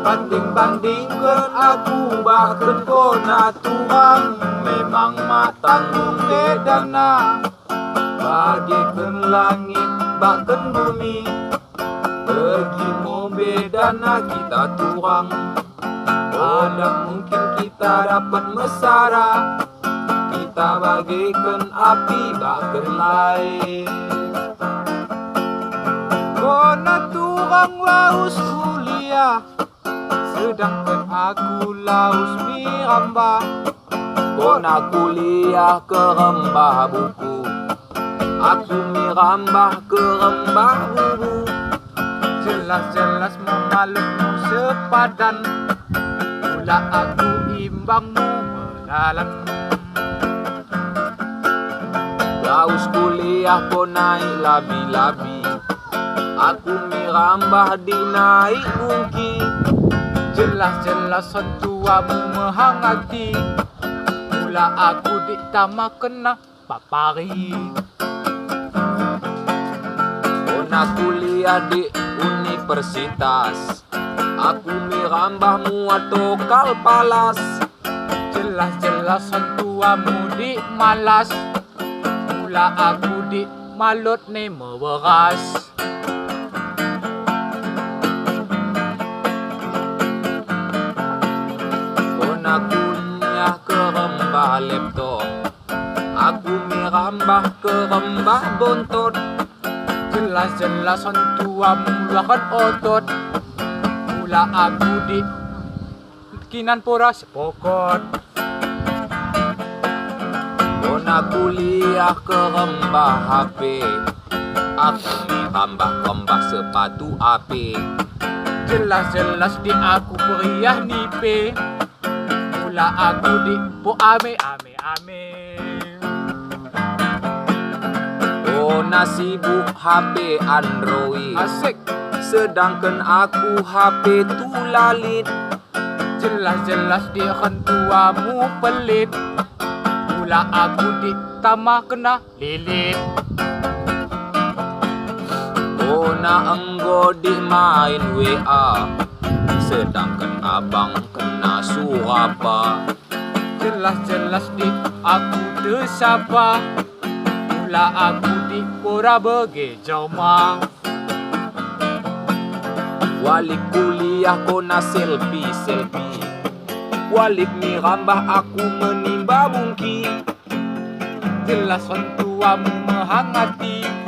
Banding-bandingkan aku bahkan kona Tuhan memang matanggung bedana bagaikan langit bahkan bumi pergi mau bedana kita turang ada mungkin kita dapat mesara kita bagaikan api bahkan lain kona turang laus kuliah sedangkan aku laus miramba kona kuliah ke rembah buku aku mirambah ke rembah buku jelas-jelas memalukmu sepadan pula aku imbangmu melalan laus kuliah kau naik labi-labi aku mirambah di naik bungki jelas-jelas sentuamu menghangati mula aku ditama kena papari kona kuliah di universitas aku mirambahmu atau kalpalas jelas-jelas sentuamu di malas mula aku di malut ni meweras kuliah ke rembah laptop aku mirambah ke rembah bontot jelas-jelas sentuamu luakan otot mula aku di kinan pura sepokot kona kuliah ke rembah HP aku mirambah rembah sepatu AP jelas-jelas di aku periah nipe mula aku di po ame. Kona sibuk HP Android asik sedangkan aku HP tulalit jelas-jelas di hentuamu pelit mula aku di tama kena lilit kona enggo di main WA sedangkan abang kena surapa jelas-jelas di aku desapa mula aku di pura bege joma walik kuliah kona selfie walik mirambah aku menimba bungki jelas sentuamu menghangati